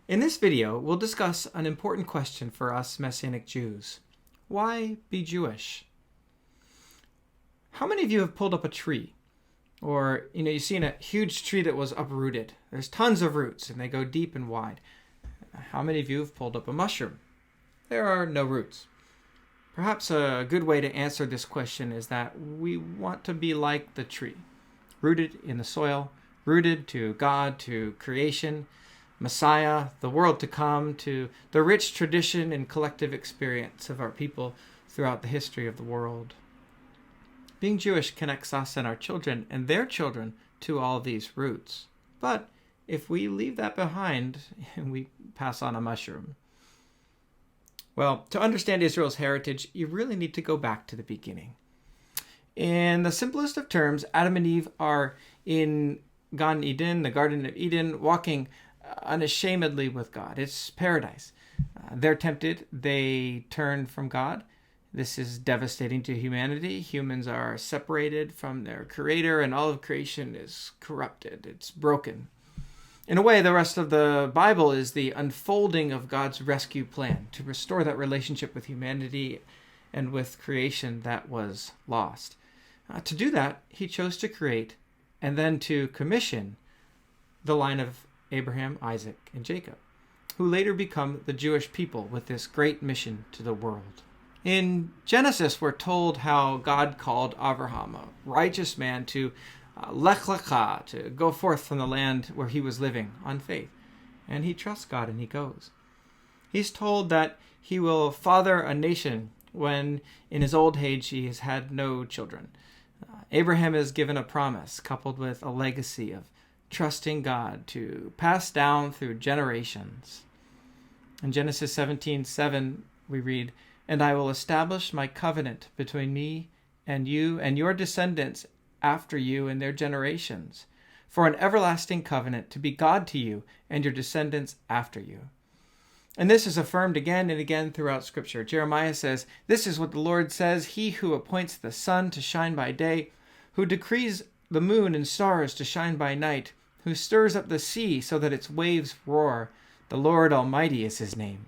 In this video, we'll discuss an important question for us Messianic Jews. Why be Jewish? How many of you have pulled up a tree? Or, you've seen a huge tree that was uprooted. There's tons of roots and they go deep and wide. How many of you have pulled up a mushroom? There are no roots. Perhaps a good way to answer this question is that we want to be like the tree, rooted in the soil, rooted to God, to creation, Messiah, the world to come, to the rich tradition and collective experience of our people throughout the history of the world. Being Jewish connects us and our children and their children to all these roots. But if we leave that behind, we pass on a mushroom. Well, to understand Israel's heritage, you really need to go back to the beginning. In the simplest of terms, Adam and Eve are in Gan Eden, the Garden of Eden, walking unashamedly with God. It's paradise. They're tempted. They turn from God. This is devastating to humanity. Humans are separated from their creator, and all of creation is corrupted. It's broken. In a way, the rest of the Bible is the unfolding of God's rescue plan to restore that relationship with humanity and with creation that was lost. To do that, he chose to create and then to commission the line of Abraham, Isaac, and Jacob, who later become the Jewish people with this great mission to the world. In Genesis, we're told how God called Abraham, a righteous man, to Lech Lecha, to go forth from the land where he was living on faith. And he trusts God and he goes. He's told that he will father a nation when in his old age he has had no children. Abraham is given a promise coupled with a legacy of trusting God to pass down through generations. In Genesis 17:7, we read, "And I will establish my covenant between me and you and your descendants after you and their generations, for an everlasting covenant to be God to you and your descendants after you." And this is affirmed again and again throughout Scripture. Jeremiah says, "This is what the Lord says, he who appoints the sun to shine by day, who decrees the moon and stars to shine by night, who stirs up the sea so that its waves roar. The Lord Almighty is his name.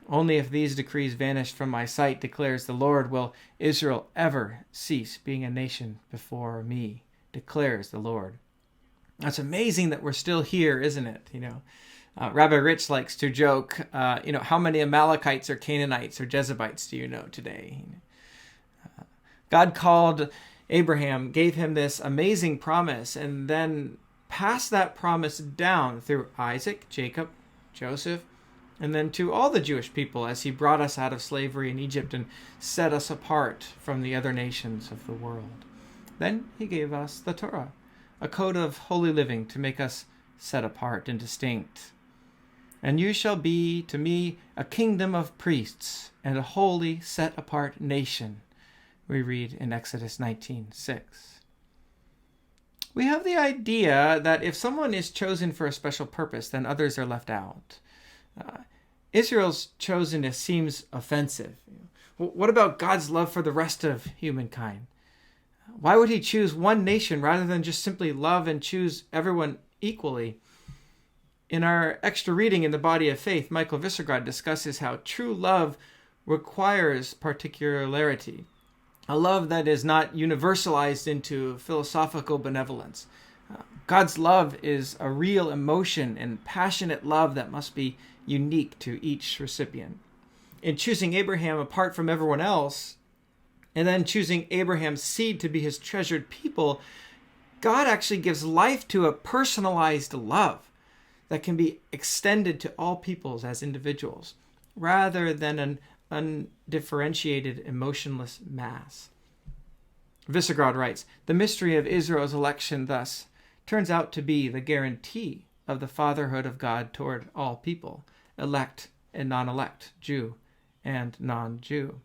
Only if these decrees vanish from my sight, declares the Lord, will Israel ever cease being a nation before me, declares the Lord." That's amazing that we're still here, isn't it? Rabbi Rich likes to joke, how many Amalekites or Canaanites or Jezebites do you know today? God called Abraham, gave him this amazing promise, and then passed that promise down through Isaac, Jacob, Joseph, and then to all the Jewish people as he brought us out of slavery in Egypt and set us apart from the other nations of the world. Then he gave us the Torah, a code of holy living to make us set apart and distinct. "And you shall be to me a kingdom of priests and a holy set apart nation," we read in Exodus 19:6. We have the idea that if someone is chosen for a special purpose, then others are left out. Israel's chosenness seems offensive. What about God's love for the rest of humankind? Why would he choose one nation rather than just simply love and choose everyone equally? In our extra reading in the Body of Faith, Michael Visegrad discusses how true love requires particularity, a love that is not universalized into philosophical benevolence. God's love is a real emotion and passionate love that must be unique to each recipient. In choosing Abraham apart from everyone else, and then choosing Abraham's seed to be his treasured people, God actually gives life to a personalized love that can be extended to all peoples as individuals, rather than an undifferentiated, emotionless mass. Visegrad writes, "The mystery of Israel's election thus turns out to be the guarantee of the fatherhood of God toward all people, elect and non-elect, Jew and non-Jew."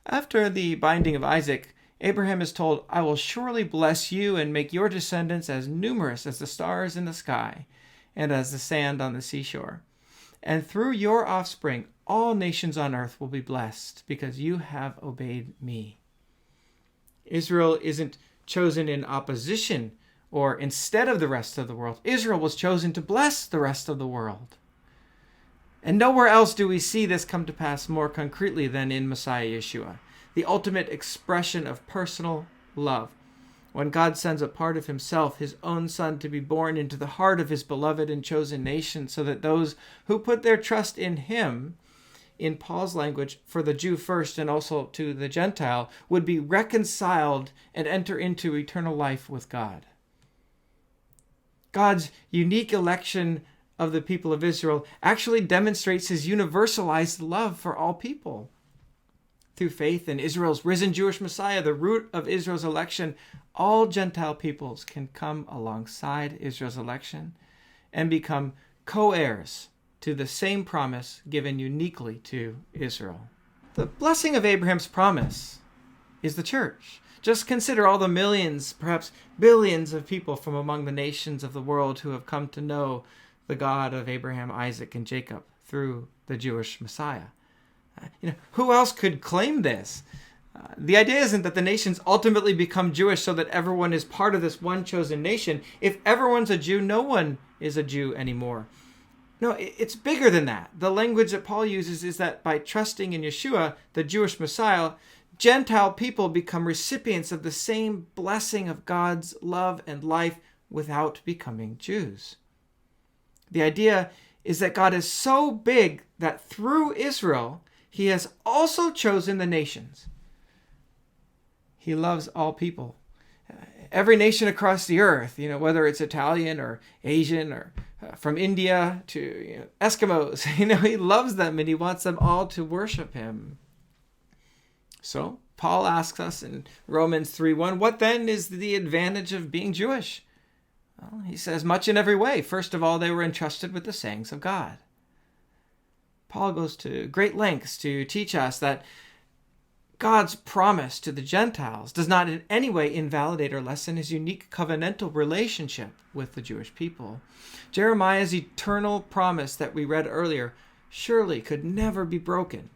After the binding of Isaac, Abraham is told, "I will surely bless you and make your descendants as numerous as the stars in the sky and as the sand on the seashore. And through your offspring, all nations on earth will be blessed because you have obeyed me." Israel isn't chosen in opposition or instead of the rest of the world. Israel was chosen to bless the rest of the world. And nowhere else do we see this come to pass more concretely than in Messiah Yeshua, the ultimate expression of personal love. When God sends a part of himself, his own son, to be born into the heart of his beloved and chosen nation, so that those who put their trust in him, in Paul's language, for the Jew first and also to the Gentile, would be reconciled and enter into eternal life with God. God's unique election of the people of Israel actually demonstrates his universalized love for all people. Through faith in Israel's risen Jewish Messiah, the root of Israel's election, all Gentile peoples can come alongside Israel's election and become co-heirs to the same promise given uniquely to Israel. The blessing of Abraham's promise is the church. Just consider all the millions, perhaps billions of people from among the nations of the world who have come to know the God of Abraham, Isaac, and Jacob through the Jewish Messiah. Who else could claim this? The idea isn't that the nations ultimately become Jewish so that everyone is part of this one chosen nation. If everyone's a Jew, no one is a Jew anymore. No, it's bigger than that. The language that Paul uses is that by trusting in Yeshua, the Jewish Messiah, Gentile people become recipients of the same blessing of God's love and life without becoming Jews. The idea is that God is so big that through Israel, he has also chosen the nations. He loves all people. Every nation across the earth, whether it's Italian or Asian or from India to Eskimos, he loves them and he wants them all to worship him. So Paul asks us in Romans 3:1, what then is the advantage of being Jewish? Well, he says, much in every way. First of all, they were entrusted with the sayings of God. Paul goes to great lengths to teach us that God's promise to the Gentiles does not in any way invalidate or lessen his unique covenantal relationship with the Jewish people. Jeremiah's eternal promise that we read earlier surely could never be broken.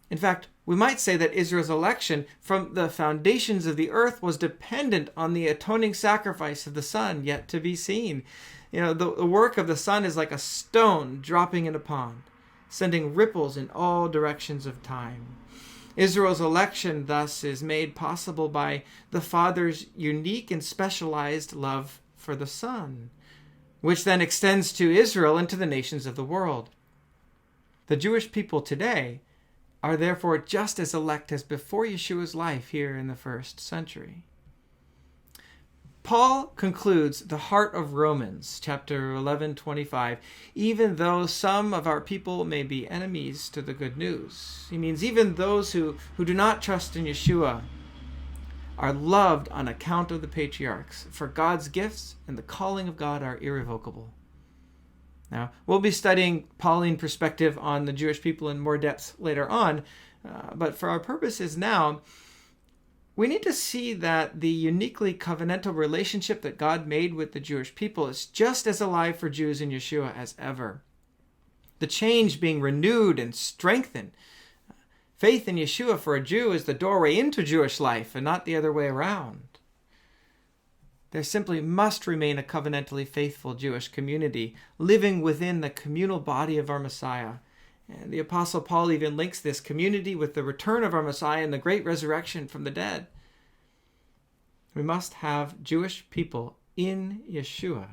In fact, we might say that Israel's election from the foundations of the earth was dependent on the atoning sacrifice of the Son yet to be seen. The work of the Son is like a stone dropping in a pond, sending ripples in all directions of time. Israel's election thus is made possible by the Father's unique and specialized love for the Son, which then extends to Israel and to the nations of the world. The Jewish people today are therefore just as elect as before Yeshua's life here in the first century. Paul concludes the heart of Romans, chapter 11:25, even though some of our people may be enemies to the good news. He means even those who do not trust in Yeshua are loved on account of the patriarchs, for God's gifts and the calling of God are irrevocable. Now, we'll be studying Pauline perspective on the Jewish people in more depth later on, but for our purposes now, we need to see that the uniquely covenantal relationship that God made with the Jewish people is just as alive for Jews in Yeshua as ever. The change being renewed and strengthened. Faith in Yeshua for a Jew is the doorway into Jewish life and not the other way around. There simply must remain a covenantally faithful Jewish community living within the communal body of our Messiah. And the Apostle Paul even links this community with the return of our Messiah and the great resurrection from the dead. We must have Jewish people in Yeshua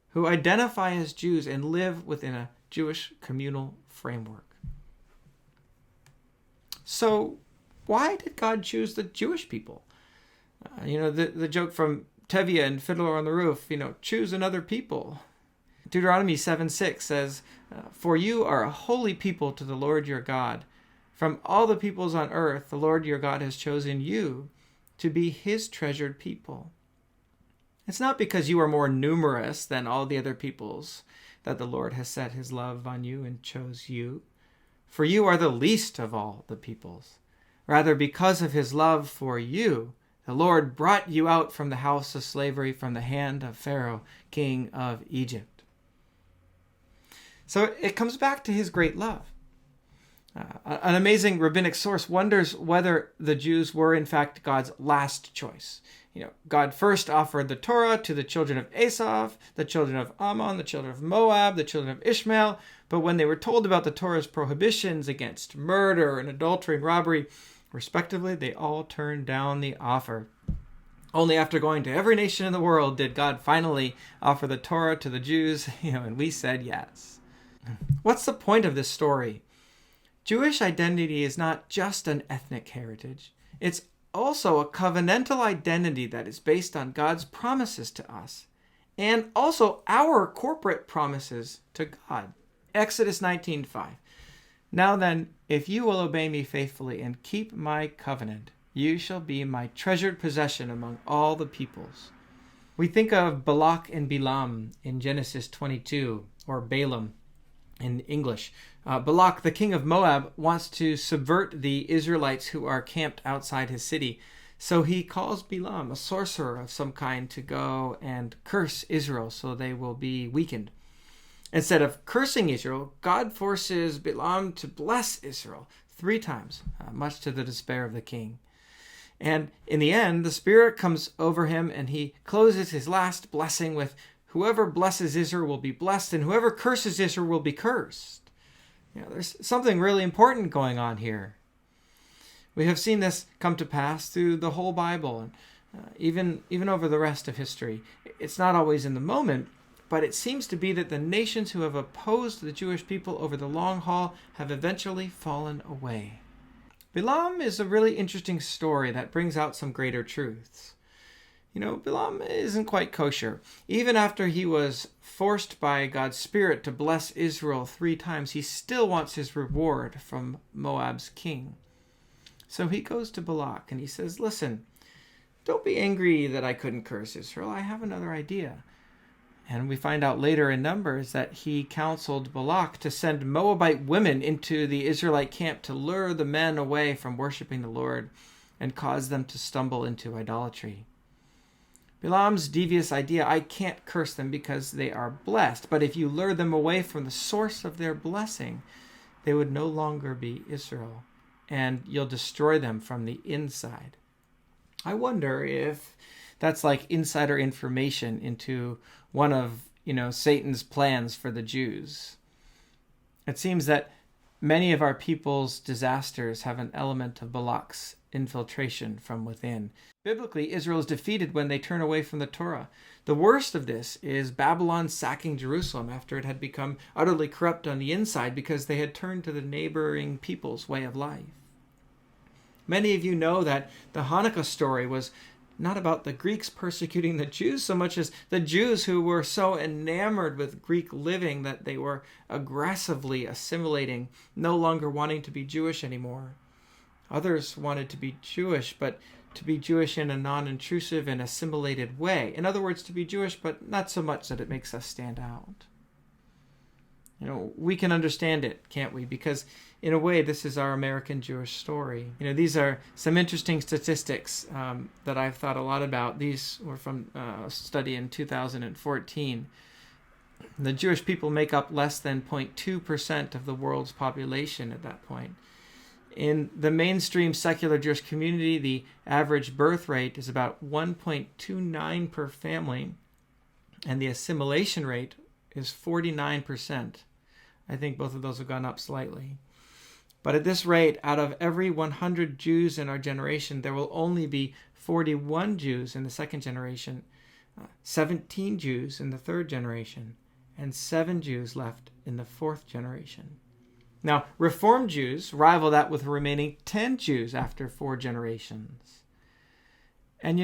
who identify as Jews and live within a Jewish communal framework. So, why did God choose the Jewish people? The joke from Tevye and Fiddler on the Roof, choose another people. Deuteronomy 7:6 says, for you are a holy people to the Lord your God. From all the peoples on earth, the Lord your God has chosen you to be his treasured people. It's not because you are more numerous than all the other peoples that the Lord has set his love on you and chose you. For you are the least of all the peoples. Rather, because of his love for you, the Lord brought you out from the house of slavery, from the hand of Pharaoh, king of Egypt. So it comes back to his great love. An amazing rabbinic source wonders whether the Jews were in fact God's last choice. God first offered the Torah to the children of Esau, the children of Ammon, the children of Moab, the children of Ishmael, but when they were told about the Torah's prohibitions against murder and adultery and robbery, respectively, they all turned down the offer. Only after going to every nation in the world did God finally offer the Torah to the Jews, and we said yes. What's the point of this story? Jewish identity is not just an ethnic heritage. It's also a covenantal identity that is based on God's promises to us, and also our corporate promises to God. Exodus 19:5. Now then, if you will obey me faithfully and keep my covenant, you shall be my treasured possession among all the peoples. We think of Balak and Bilam in Genesis 22, or Balaam in English. Balak, the king of Moab, wants to subvert the Israelites who are camped outside his city. So he calls Bilam, a sorcerer of some kind, to go and curse Israel so they will be weakened. Instead of cursing Israel, God forces Bilam to bless Israel 3 times, much to the despair of the king. And in the end, the Spirit comes over him and he closes his last blessing with, whoever blesses Israel will be blessed, and whoever curses Israel will be cursed. There's something really important going on here. We have seen this come to pass through the whole Bible, and even over the rest of history. It's not always in the moment, but it seems to be that the nations who have opposed the Jewish people over the long haul have eventually fallen away. Bilam is a really interesting story that brings out some greater truths. Bilam isn't quite kosher. Even after he was forced by God's Spirit to bless Israel 3 times, he still wants his reward from Moab's king. So he goes to Balak and he says, listen, don't be angry that I couldn't curse Israel. I have another idea. And we find out later in Numbers that he counseled Balak to send Moabite women into the Israelite camp to lure the men away from worshiping the Lord and cause them to stumble into idolatry. Bilam's devious idea, I can't curse them because they are blessed, but if you lure them away from the source of their blessing, they would no longer be Israel, and you'll destroy them from the inside. I wonder if that's like insider information into one of, Satan's plans for the Jews. It seems that many of our people's disasters have an element of Balak's infiltration from within. Biblically, Israel is defeated when they turn away from the Torah. The worst of this is Babylon sacking Jerusalem after it had become utterly corrupt on the inside because they had turned to the neighboring people's way of life. Many of you know that the Hanukkah story was not about the Greeks persecuting the Jews so much as the Jews who were so enamored with Greek living that they were aggressively assimilating, no longer wanting to be Jewish anymore. Others wanted to be Jewish, but to be Jewish in a non-intrusive and assimilated way. In other words, to be Jewish, but not so much that it makes us stand out. We can understand it, can't we? Because in a way, this is our American Jewish story. These are some interesting statistics that I've thought a lot about. These were from a study in 2014. The Jewish people make up less than 0.2% of the world's population at that point. In the mainstream secular Jewish community, the average birth rate is about 1.29 per family, and the assimilation rate is 49%. I think both of those have gone up slightly. But at this rate, out of every 100 Jews in our generation, there will only be 41 Jews in the second generation, 17 Jews in the third generation, and 7 Jews left in the fourth generation. Now, Reformed Jews rival that with the remaining 10 Jews after 4 generations. And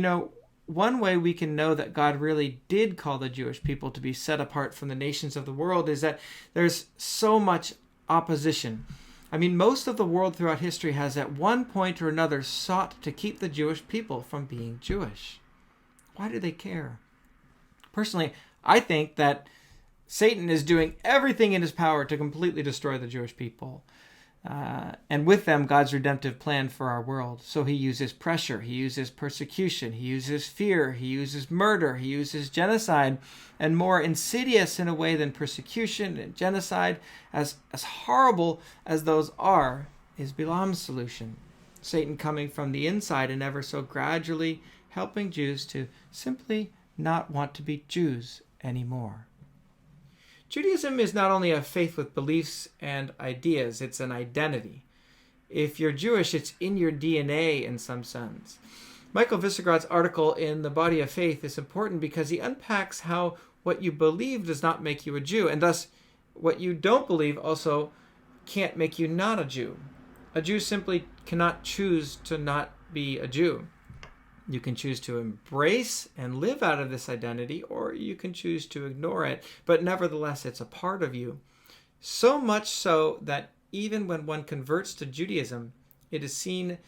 one way we can know that God really did call the Jewish people to be set apart from the nations of the world is that there's so much opposition. Most of the world throughout history has at one point or another sought to keep the Jewish people from being Jewish. Why do they care? Personally, I think that Satan is doing everything in his power to completely destroy the Jewish people. and with them God's redemptive plan for our world. So he uses pressure, he uses persecution, he uses fear, he uses murder, he uses genocide, and more insidious in a way than persecution and genocide, as horrible as those are, is Bilam's solution. Satan coming from the inside and ever so gradually helping Jews to simply not want to be Jews anymore. Judaism is not only a faith with beliefs and ideas, it's an identity. If you're Jewish, it's in your DNA in some sense. Michael Visegrad's article in The Body of Faith is important because he unpacks how what you believe does not make you a Jew, and thus what you don't believe also can't make you not a Jew. A Jew simply cannot choose to not be a Jew. You can choose to embrace and live out of this identity, or you can choose to ignore it, but nevertheless, it's a part of you. So much so that even when one converts to Judaism, it is seen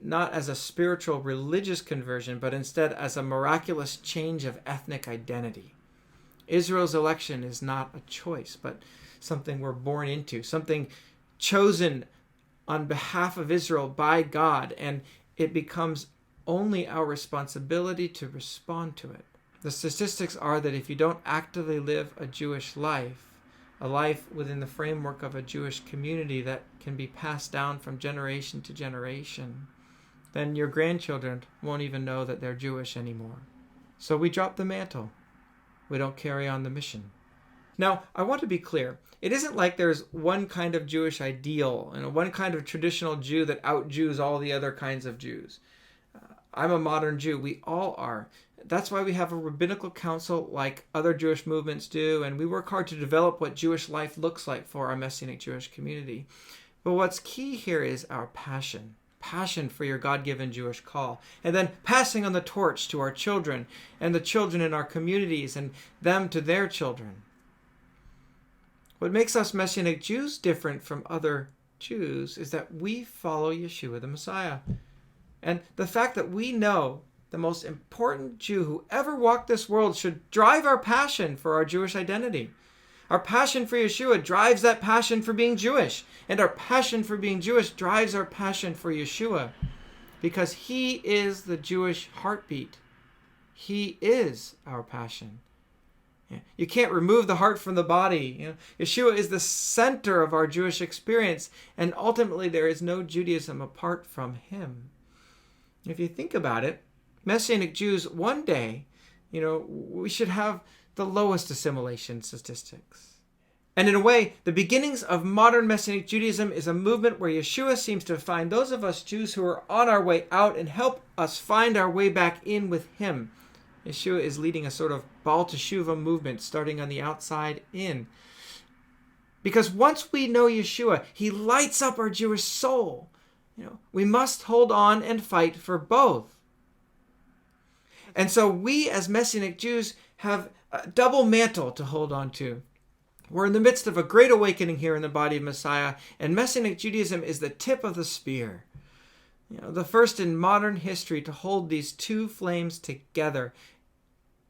not as a spiritual religious conversion, but instead as a miraculous change of ethnic identity. Israel's election is not a choice, but something we're born into, something chosen on behalf of Israel by God, and it becomes only our responsibility to respond to it. The statistics are that if you don't actively live a Jewish life, a life within the framework of a Jewish community that can be passed down from generation to generation, then your grandchildren won't even know that they're Jewish anymore. So we drop the mantle. We don't carry on the mission. Now, I want to be clear. It isn't like there's one kind of Jewish ideal and one kind of traditional Jew that out-Jews all the other kinds of Jews. I'm a modern Jew. We all are. That's why we have a rabbinical council like other Jewish movements do, and we work hard to develop what Jewish life looks like for our Messianic Jewish community. But what's key here is our passion for your God-given Jewish call, and then passing on the torch to our children and the children in our communities and them to their children. What makes us Messianic Jews different from other Jews is that we follow Yeshua the Messiah. And the fact that we know the most important Jew who ever walked this world should drive our passion for our Jewish identity. Our passion for Yeshua drives that passion for being Jewish. And our passion for being Jewish drives our passion for Yeshua. Because he is the Jewish heartbeat. He is our passion. You can't remove the heart from the body. Yeshua is the center of our Jewish experience. And ultimately there is no Judaism apart from him. If you think about it, Messianic Jews, one day, we should have the lowest assimilation statistics. And in a way, the beginnings of modern Messianic Judaism is a movement where Yeshua seems to find those of us Jews who are on our way out and help us find our way back in with him. Yeshua is leading a sort of Baal Teshuvah movement starting on the outside in. Because once we know Yeshua, he lights up our Jewish soul. We must hold on and fight for both. And so we as Messianic Jews have a double mantle to hold on to. We're in the midst of a great awakening here in the body of Messiah, and Messianic Judaism is the tip of the spear. The first in modern history to hold these two flames together.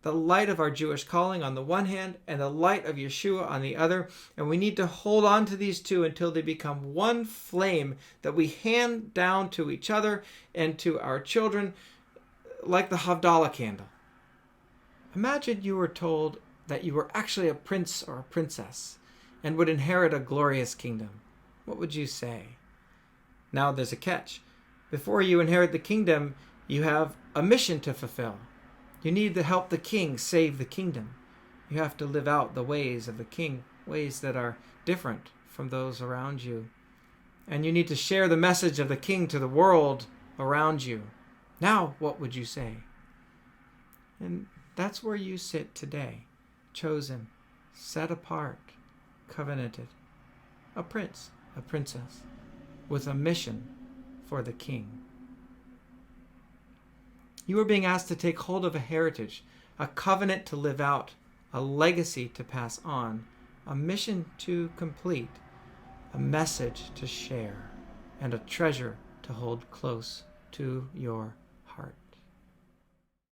The light of our Jewish calling on the one hand and the light of Yeshua on the other. And we need to hold on to these two until they become one flame that we hand down to each other and to our children like the Havdalah candle. Imagine you were told that you were actually a prince or a princess and would inherit a glorious kingdom. What would you say? Now there's a catch. Before you inherit the kingdom, you have a mission to fulfill. You need to help the king save the kingdom. You have to live out the ways of the king, ways that are different from those around you. And you need to share the message of the king to the world around you. Now, what would you say? And that's where you sit today, chosen, set apart, covenanted, a prince, a princess, with a mission for the king. You are being asked to take hold of a heritage, a covenant to live out, a legacy to pass on, a mission to complete, a message to share, and a treasure to hold close to your